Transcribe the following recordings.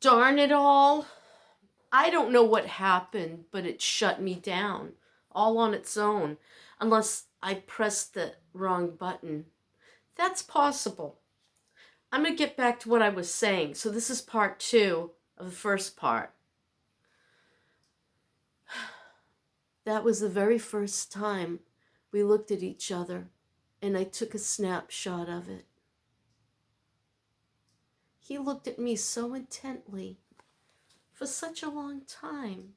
Darn it all. I don't know what happened, but it shut me down all on its own, unless I pressed the wrong button. That's possible. I'm going to get back to what I was saying. So this is part 2 of the first part. That was the very first time we looked at each other, and I took a snapshot of it. He looked at me so intently for such a long time.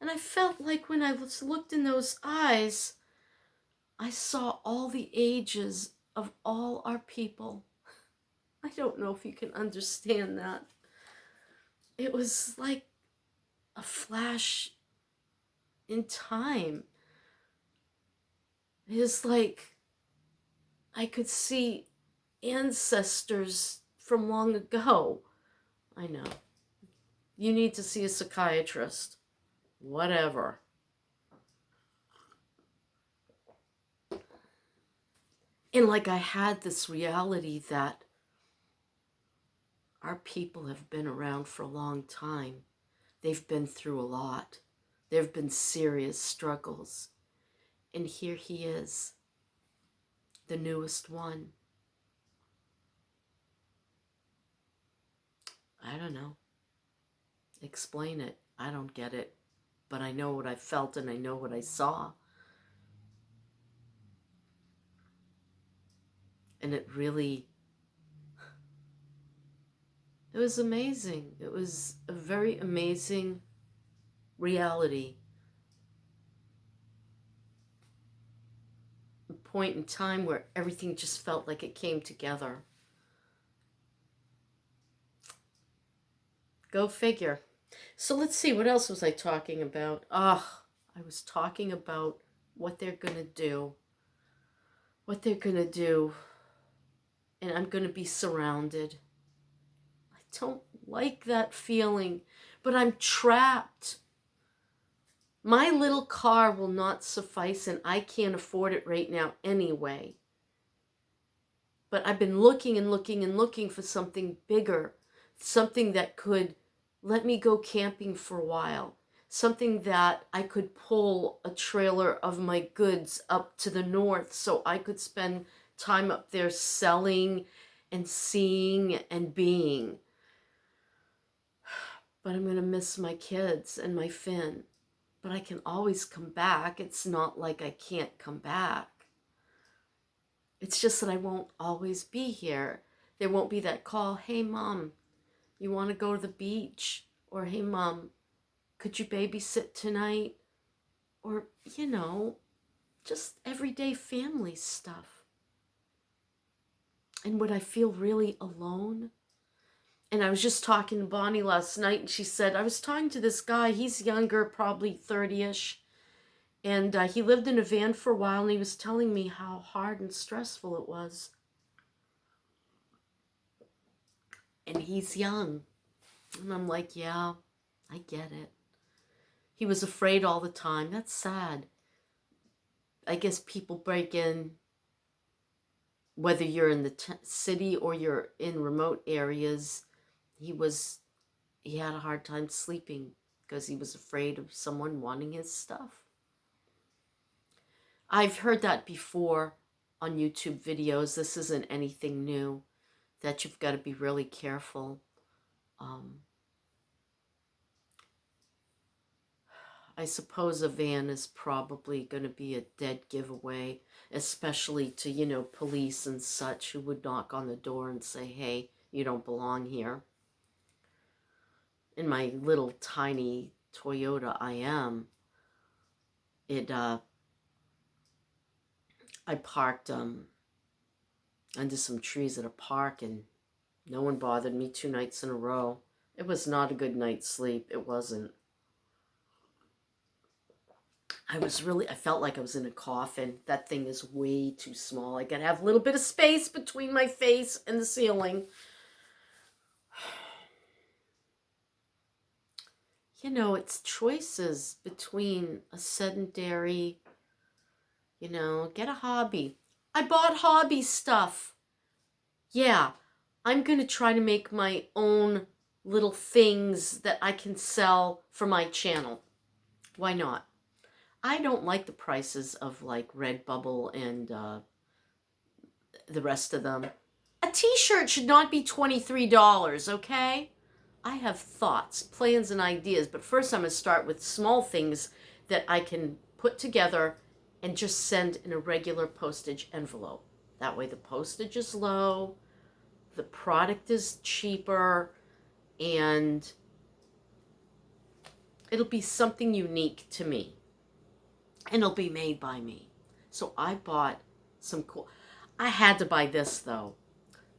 And I felt like when I looked in those eyes, I saw all the ages of all our people. I don't know if you can understand that. It was like a flash in time. It was like I could see ancestors from long ago. I know. You need to see a psychiatrist. Whatever. And like I had this reality that our people have been around for a long time. They've been through a lot. There have been serious struggles. And here he is, the newest one. I don't know. Explain it. I don't get it. But I know what I felt and I know what I saw. And it was amazing. It was a very amazing reality. A point in time where everything just felt like it came together. Go figure. So let's see, what else was I talking about? I was talking about what they're going to do. What they're going to do. And I'm going to be surrounded. I don't like that feeling, but I'm trapped. My little car will not suffice, and I can't afford it right now anyway. But I've been looking and looking and looking for something bigger, something that could let me go camping for a while, something that I could pull a trailer of my goods up to the north so I could spend time up there selling and seeing and being. But I'm going to miss my kids and my Finn. But I can always come back. It's not like I can't come back. It's just that I won't always be here. There won't be that call, hey, Mom, you want to go to the beach? Or, hey, Mom, could you babysit tonight? Or, just everyday family stuff. And would I feel really alone? And I was just talking to Bonnie last night, and she said, I was talking to this guy, he's younger, probably 30-ish, and he lived in a van for a while, and he was telling me how hard and stressful it was. And he's young. And I'm like, yeah, I get it. He was afraid all the time. That's sad. I guess people break in, whether you're in the city or you're in remote areas. He had a hard time sleeping because he was afraid of someone wanting his stuff. I've heard that before on YouTube videos. This isn't anything new, that you've got to be really careful. I suppose a van is probably going to be a dead giveaway, especially to, police and such who would knock on the door and say, hey, you don't belong here. In my little tiny Toyota I parked under some trees at a park, and no one bothered me 2 nights in a row. It was not a good night's sleep. It wasn't. I felt like I was in a coffin. That thing is way too small. I gotta have a little bit of space between my face and the ceiling. It's choices between a sedentary, get a hobby. I bought hobby stuff. Yeah, I'm going to try to make my own little things that I can sell for my channel. Why not? I don't like the prices of like Redbubble and the rest of them. A t-shirt should not be $23, okay? I have thoughts, plans, and ideas, but first I'm going to start with small things that I can put together and just send in a regular postage envelope. That way the postage is low, the product is cheaper, and it'll be something unique to me. And it'll be made by me. So I bought some cool... I had to buy this, though.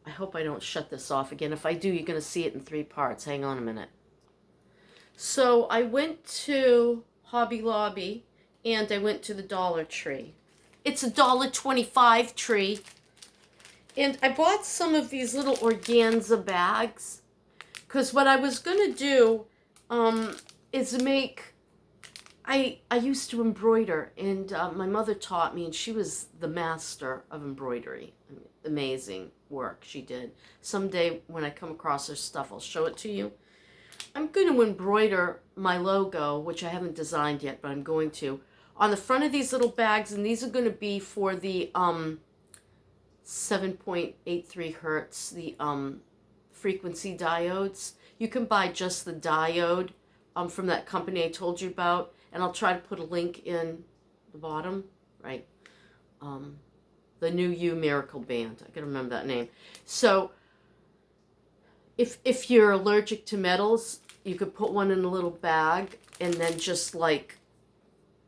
I hope I don't shut this off again. If I do, you're going to see it in 3 parts. Hang on a minute. So I went to Hobby Lobby, and I went to the Dollar Tree. It's a $1.25 tree. And I bought some of these little organza bags. Because what I was going to do is make... I used to embroider, and my mother taught me, and she was the master of embroidery. I mean, amazing work she did. Someday when I come across her stuff, I'll show it to you. I'm going to embroider my logo, which I haven't designed yet, but I'm going to, on the front of these little bags, and these are going to be for the 7.83 hertz, the frequency diodes. You can buy just the diode from that company I told you about. And I'll try to put a link in the bottom, right? The New You Miracle Band. I gotta remember that name. So, if you're allergic to metals, you could put one in a little bag and then just like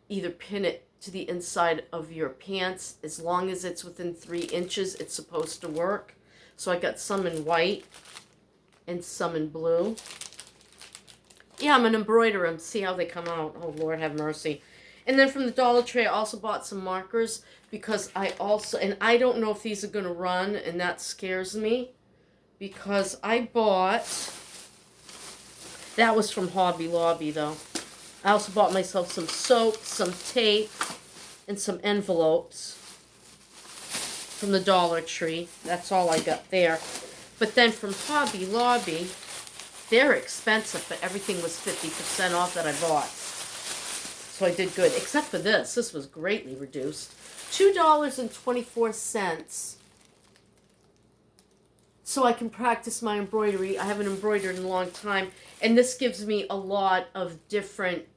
either pin it to the inside of your pants. As long as it's within 3 inches, it's supposed to work. So I got some in white and some in blue. Yeah, I'm going to embroider them, see how they come out. Oh, Lord have mercy. And then from the Dollar Tree, I also bought some markers because I also, and I don't know if these are going to run, and that scares me because I bought, that was from Hobby Lobby though. I also bought myself some soap, some tape, and some envelopes from the Dollar Tree. That's all I got there. But then from Hobby Lobby, they're expensive, but everything was 50% off that I bought. So I did good, except for this. This was greatly reduced. $2.24. So I can practice my embroidery. I haven't embroidered in a long time. And this gives me a lot of different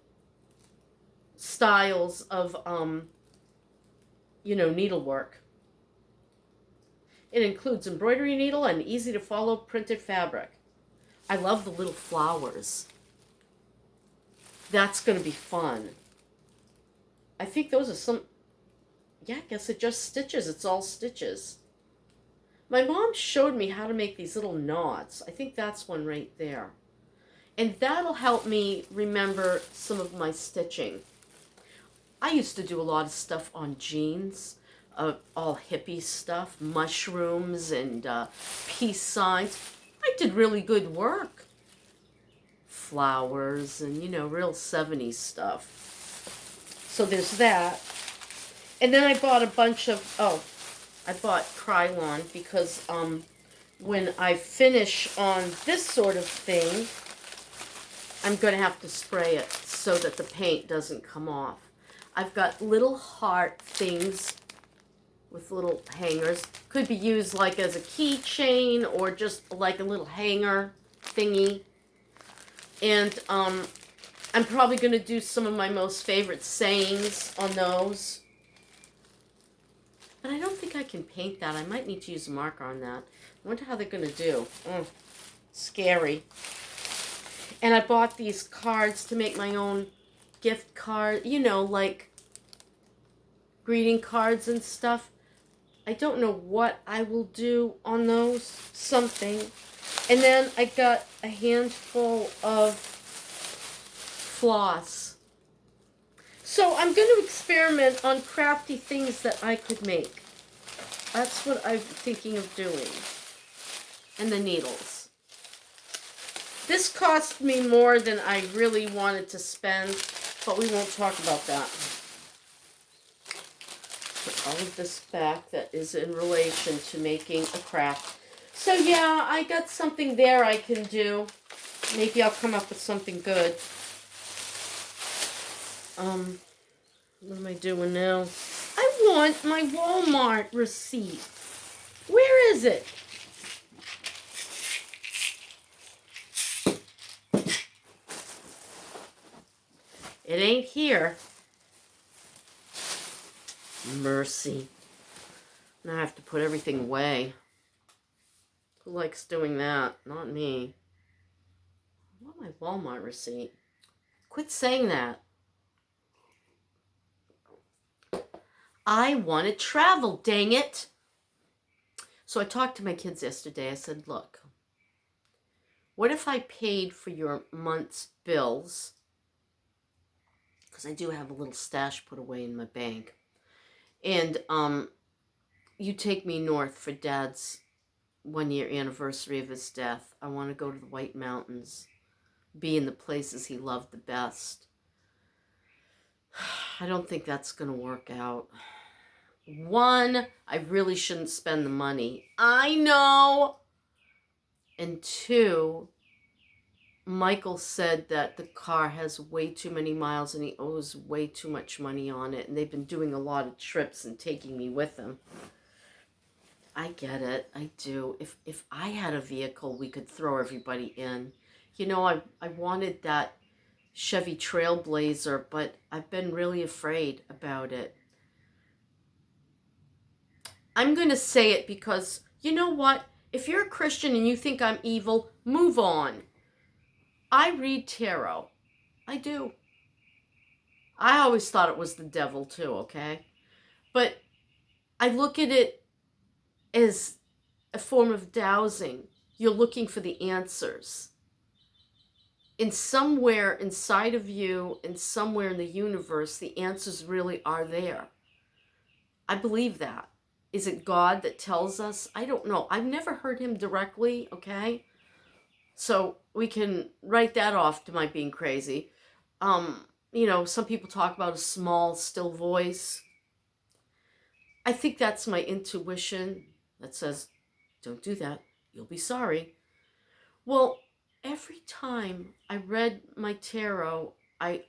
styles of, needlework. It includes embroidery needle and easy to follow printed fabric. I love the little flowers. That's going to be fun. I think those are some... Yeah, I guess it just stitches. It's all stitches. My mom showed me how to make these little knots. I think that's one right there. And that'll help me remember some of my stitching. I used to do a lot of stuff on jeans. All hippie stuff. Mushrooms and peace signs. I did really good work. Flowers and, real 70s stuff. So there's that. And then I bought a bunch of, I bought Krylon because when I finish on this sort of thing, I'm going to have to spray it so that the paint doesn't come off. I've got little heart things with little hangers. Could be used like as a keychain or just like a little hanger thingy. And I'm probably going to do some of my most favorite sayings on those. But I don't think I can paint that. I might need to use a marker on that. I wonder how they're going to do. Scary. And I bought these cards to make my own gift card. Like greeting cards and stuff. I don't know what I will do on those. Something. And then I got a handful of floss. So I'm going to experiment on crafty things that I could make. That's what I'm thinking of doing. And the needles. This cost me more than I really wanted to spend, but we won't talk about that. Put all of this back that is in relation to making a craft. So yeah, I got something there I can do. Maybe I'll come up with something good. What am I doing now? I want my Walmart receipt. Where is it? It ain't here. Mercy. Now I have to put everything away. Who likes doing that? Not me. I want my Walmart receipt. Quit saying that. I want to travel, dang it. So I talked to my kids yesterday. I said, look, what if I paid for your month's bills? Because I do have a little stash put away in my bank. And you take me north for Dad's 1-year anniversary of his death. I want to go to the White Mountains, be in the places he loved the best. I don't think that's going to work out. One, I really shouldn't spend the money. I know. And two, Michael said that the car has way too many miles and he owes way too much money on it. And they've been doing a lot of trips and taking me with them. I get it. I do. If I had a vehicle, we could throw everybody in. You know, I wanted that Chevy Trailblazer, but I've been really afraid about it. I'm going to say it because, you know what? If you're a Christian and you think I'm evil, move on. I read tarot. I do. I always thought it was the devil too, okay? But I look at it as a form of dowsing. You're looking for the answers. In somewhere inside of you and somewhere in the universe, the answers really are there. I believe that. Is it God that tells us? I don't know. I've never heard him directly, okay? So we can write that off to my being crazy. You know, some people talk about a small, still voice. I think that's my intuition that says, don't do that. You'll be sorry. Well, every time I read my tarot, I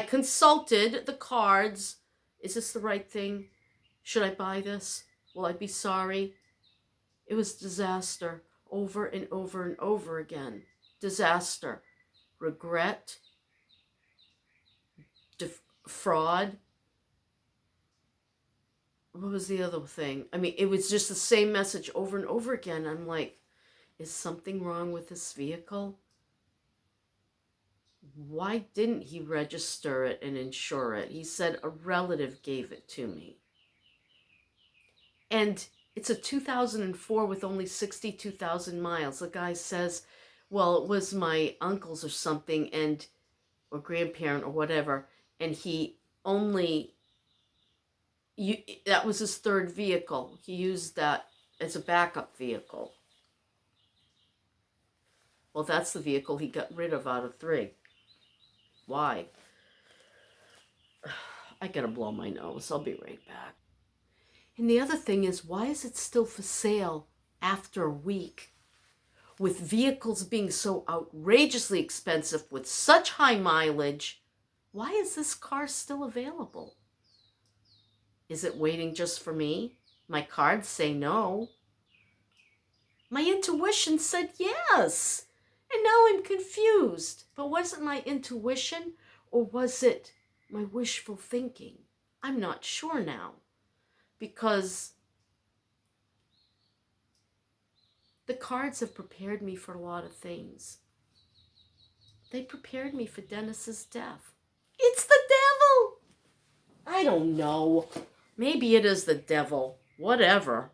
consulted the cards. Is this the right thing? Should I buy this? Will I be sorry? It was disaster over and over and over again. Disaster. Regret. Fraud. What was the other thing? I mean, it was just the same message over and over again. I'm like, is something wrong with this vehicle? Why didn't he register it and insure it? He said a relative gave it to me. And it's a 2004 with only 62,000 miles. The guy says, well, it was my uncle's or something, and or grandparent or whatever, and he only, that was his third vehicle. He used that as a backup vehicle. Well, that's the vehicle he got rid of out of 3. Why? I gotta blow my nose. I'll be right back. And the other thing is, why is it still for sale after a week? With vehicles being so outrageously expensive with such high mileage, why is this car still available? Is it waiting just for me? My cards say no. My intuition said yes. And now I'm confused. But was it my intuition or was it my wishful thinking? I'm not sure now. Because the cards have prepared me for a lot of things. They prepared me for Dennis's death. It's the devil! I don't know. Maybe it is the devil. Whatever.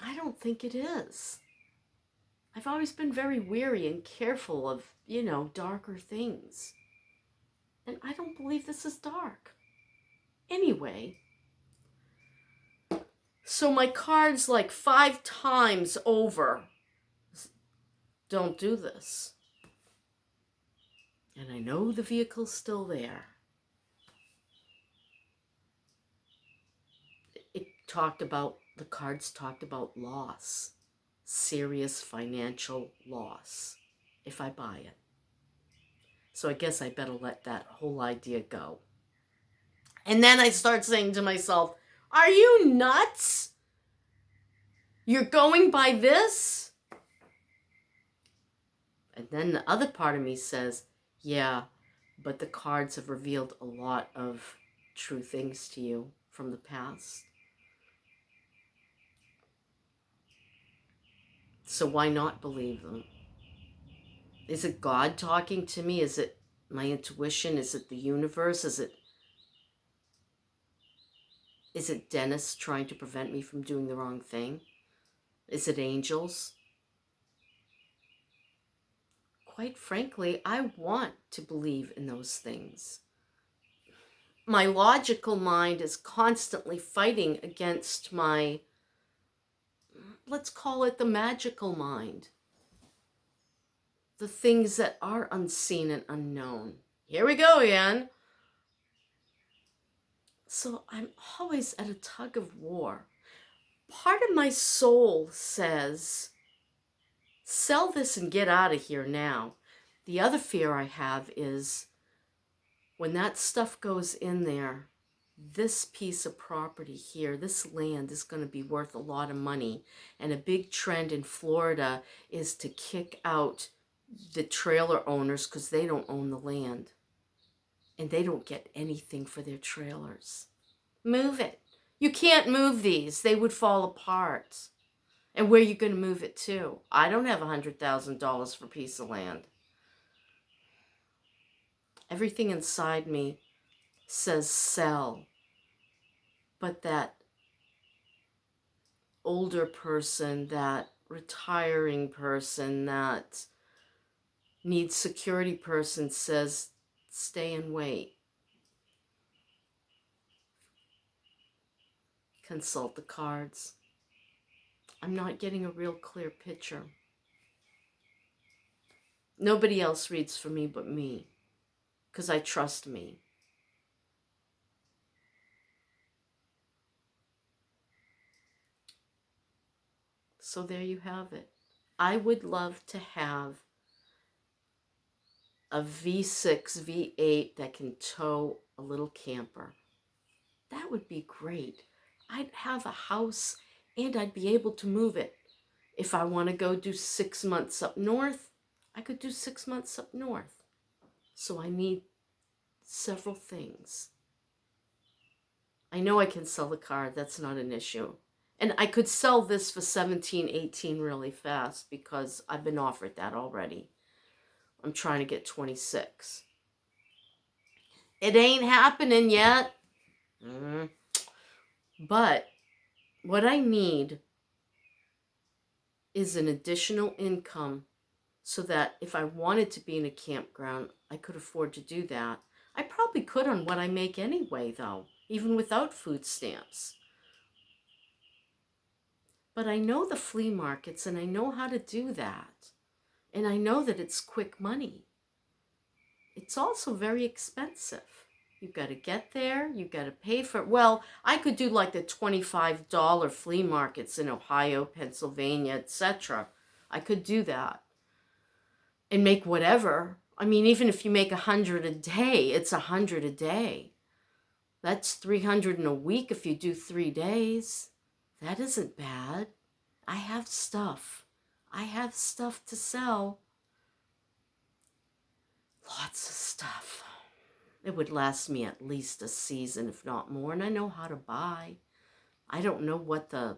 I don't think it is. I've always been very wary and careful of, darker things. And I don't believe this is dark. Anyway, so my cards like 5 times over, don't do this. And I know the vehicle's still there. the cards talked about loss, serious financial loss if I buy it. So I guess I better let that whole idea go. And then I start saying to myself, are you nuts? You're going by this? And then the other part of me says, yeah, but the cards have revealed a lot of true things to you from the past. So why not believe them? Is it God talking to me? Is it my intuition? Is it the universe? Is it Dennis trying to prevent me from doing the wrong thing? Is it angels? Quite frankly, I want to believe in those things. My logical mind is constantly fighting against my, let's call it the magical mind. The things that are unseen and unknown. Here we go again. So I'm always at a tug of war. Part of my soul says, sell this and get out of here now. The other fear I have is when that stuff goes in there, this piece of property here, this land is going to be worth a lot of money. And a big trend in Florida is to kick out the trailer owners because they don't own the land. And they don't get anything for their trailers. Move it. You can't move these. They would fall apart. And where are you going to move it to? I don't have $100,000 for a piece of land. Everything inside me says sell. But that older person, that retiring person, that needs security person says stay and wait. Consult the cards. I'm not getting a real clear picture. Nobody else reads for me but me, because I trust me. So there you have it. I would love to have a V6, V8 that can tow a little camper. That would be great. I'd have a house and I'd be able to move it. If I want to go do 6 months up north, I could do 6 months up north. So I need several things. I know I can sell the car. That's not an issue. And I could sell this for 17, 18 really fast because I've been offered that already. I'm trying to get 26. It ain't happening yet. But what I need is an additional income so that if I wanted to be in a campground, I could afford to do that. I probably could on what I make anyway, though, even without food stamps. But I know the flea markets and I know how to do that. And I know that it's quick money. It's also very expensive. You've got to get there. You've got to pay for it. Well, I could do like the $25 flea markets in Ohio, Pennsylvania, etc. I could do that and make whatever. I mean, even if you make 100 a day, it's 100 a day. That's 300 in a week if you do 3 days. That isn't bad. I have stuff. I have stuff to sell. Lots of stuff. It would last me at least a season, if not more. And I know how to buy. I don't know what I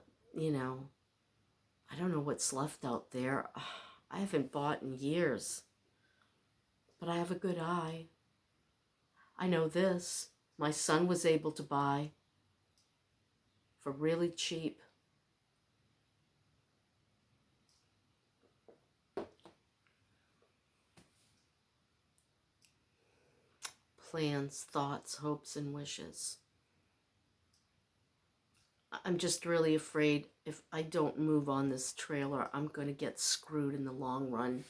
don't know what's left out there. I haven't bought in years. But I have a good eye. I know this. My son was able to buy for really cheap. Plans, thoughts, hopes, and wishes. I'm just really afraid if I don't move on this trailer, I'm going to get screwed in the long run.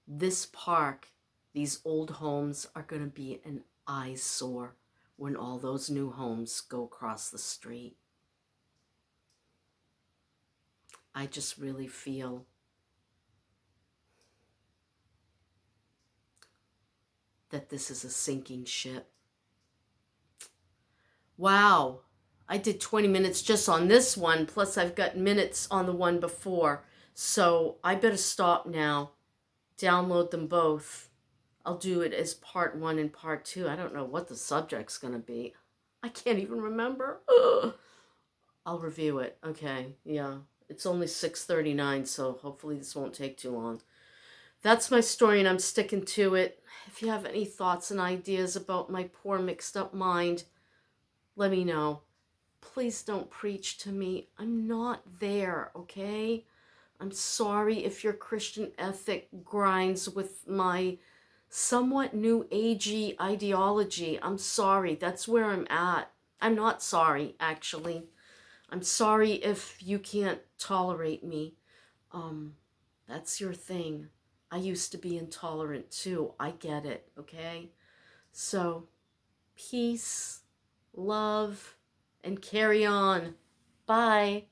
This park, these old homes are going to be an eyesore. when all those new homes go across the street. I just really feel that this is a sinking ship. Wow, I did 20 minutes just on this one, plus I've got minutes on the one before. So I better stop now, download them both. I'll do it as part 1 and part 2. I don't know what the subject's going to be. I can't even remember. Ugh. I'll review it. Okay, yeah. It's only 6:39, so hopefully this won't take too long. That's my story, and I'm sticking to it. If you have any thoughts and ideas about my poor mixed up mind, let me know. Please don't preach to me. I'm not there, okay? I'm sorry if your Christian ethic grinds with my somewhat new agey ideology. I'm sorry. That's where I'm at. I'm not sorry, actually. I'm sorry if you can't tolerate me. That's your thing. I used to be intolerant too. I get it, okay? So, peace, love, and carry on. Bye.